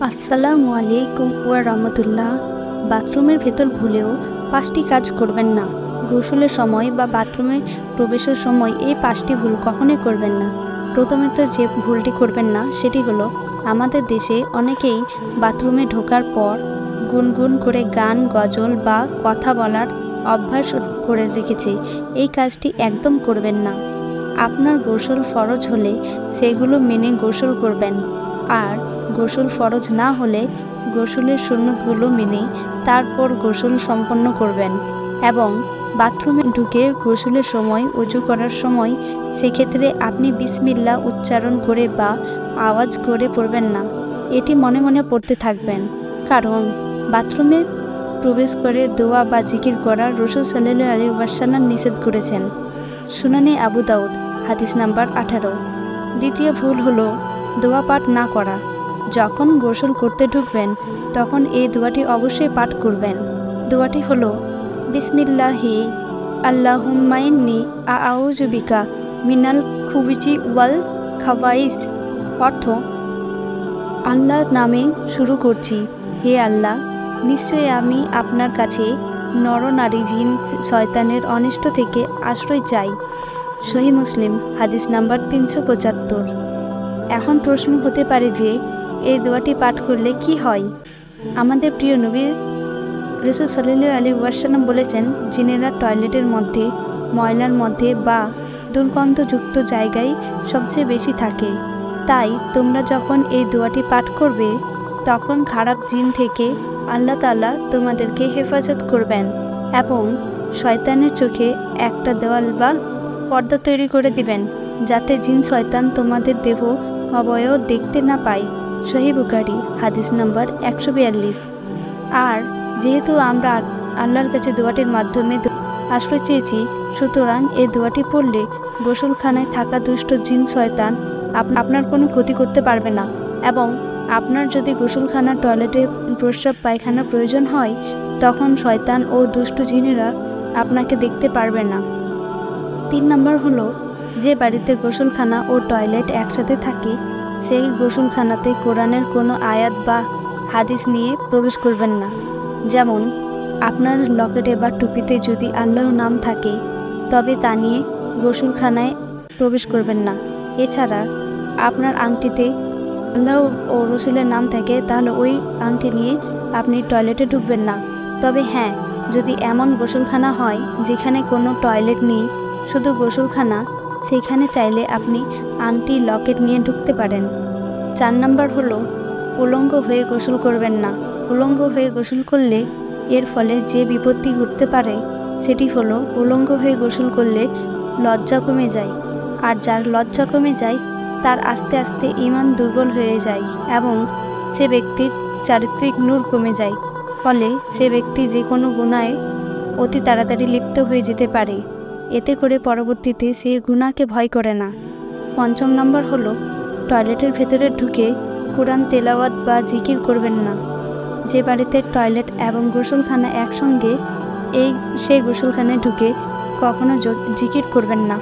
আসসালামু আলাইকুম ওয়া রাহমাতুল্লাহ। বাথরুমের ভেতর ভুলেও 5টি কাজ করবেন না। গোসলের সময় বা বাথরুমে প্রবেশের সময় এই 5টি ভুল কখনোই করবেন না। প্রথমত যে ভুলটি করবেন না সেটি হলো, আমাদের দেশে অনেকেই বাথরুমে ঢোকার পর গুনগুন করে গান, গজল বা কথা বলার অভ্যাস করে রেখেছে। এই কাজটি একদম করবেন না। আপনার গোসল ফরজ হলে সেগুলো মেনে গোসল করবেন, আর গোসল ফরজ না হলে গোসলের সুন্নতগুলো মেনে তারপর গোসল সম্পন্ন করবেন। এবং বাথরুমে ঢুকে গোসলের সময়, ওযু করার সময় সেক্ষেত্রে আপনি বিসমিল্লাহ উচ্চারণ করে বা আওয়াজ করে পড়বেন না। এটি মনে মনে পড়তে থাকবেন, কারণ বাথরুমে প্রবেশ করে দোয়া বা জিকির করা রাসূল সাল্লাল্লাহু আলাইহি ওয়াসাল্লাম নিষেধ করেছেন। সুনানে আবু দাউদ, হাদিস নাম্বার 18। দ্বিতীয় ভুল হলো দোয়া পাঠ না করা। যখন গোসল করতে ঢুকবেন তখন এই দোয়াটি অবশ্যই পাঠ করবেন। দোয়াটি হলো, বিসমিল্লাহি আল্লাহুম্মা ইন্নী আউযু বিকা মিনাল খুবিজি ওয়াল খাবাইস। অর্থ, আল্লাহর নামে শুরু করছি, হে আল্লাহ, নিশ্চয়ই আমি আপনার কাছে নরনারী, জিন, শয়তানের অনিষ্ট থেকে আশ্রয় চাই। সহিহ মুসলিম, হাদিস নাম্বার 375। এখন প্রশ্ন হতে পারে যে এই দোয়াটি পাঠ করলে কি হয়। আমাদের প্রিয় নবী রাসূল সাল্লাল্লাহু আলাইহি ওয়াসাল্লাম বলেছেন, জিনেরা টয়লেটের মধ্যে, ময়লার মধ্যে বা দুর্গন্ধযুক্ত জায়গায় সবচেয়ে বেশি থাকে। তাই তোমরা যখন এই দোয়াটি পাঠ করবে তখন খারাপ জিন থেকে আল্লাহ তাআলা তোমাদেরকে হেফাজত করবেন এবং শয়তানের চোখে একটা দেওয়াল বা পর্দা তৈরি করে দিবেন, যাতে জিন শয়তান তোমাদের দেহ অবয়ব দেখতে না পায়। সহিহ বুখারী, হাদিস নাম্বার 142। আর যেহেতু আমরা আল্লাহর কাছে দোয়াটির মাধ্যমে আশ্রয় চেয়েছি, সুতরাং এই দোয়াটি পড়লে গোসলখানায় থাকা দুষ্ট জিন শয়তান আপনার কোনো ক্ষতি করতে পারবে না। এবং আপনার যদি গোসলখানার টয়লেটে প্রস্রাব পায়খানার প্রয়োজন হয়, তখন শয়তান ও দুষ্ট জিনেরা আপনাকে দেখতে পারবে না। 3 নম্বর হলো, যে বাড়িতে গোসলখানা ও টয়লেট একসাথে থাকে সেই গোসলখানাতে কোরআনের কোনো আয়াত বা হাদিস নিয়ে প্রবেশ করবেন না। যেমন, আপনার লকেটে বা টুপিতে যদি আল্লাহর নাম থাকে তবে তা নিয়ে গোসলখানায় প্রবেশ করবেন না। এছাড়া আপনার আংটিতে আল্লাহ ও রসুলের নাম থাকে তাহলে ওই আংটি নিয়ে আপনি টয়লেটে ঢুকবেন না। তবে হ্যাঁ, যদি এমন গোসলখানা হয় যেখানে কোনো টয়লেট নেই, শুধু গোসলখানা, সেখানে চাইলে আপনি আংটি, লকেট নিয়ে ঢুকতে পারেন। 4 নম্বর হলো, উলঙ্গ হয়ে গোসল করবেন না। উলঙ্গ হয়ে গোসল করলে এর ফলে যে বিপত্তি ঘটতে পারে সেটি হলো, উলঙ্গ হয়ে গোসল করলে লজ্জা কমে যায়, আর যার লজ্জা কমে যায় তার আস্তে আস্তে ঈমান দুর্বল হয়ে যায় এবং সে ব্যক্তির চারিত্রিক নূর কমে যায়। ফলে সে ব্যক্তি যে কোনো গুনাহে অতি তাড়াতাড়ি লিপ্ত হয়ে যেতে পারে। এতে করে পরবর্তীতে সে গুনাহকে ভয় করে না। 5 নম্বর হলো, টয়লেটের ভেতরে ঢুকে কোরআন তেলাওয়াত বা জিকির করবেন না। যে বাড়িতে টয়লেট এবং গোসলখানা একসঙ্গে সেই গোসলখানায় ঢুকে কখনো জিকির করবেন না।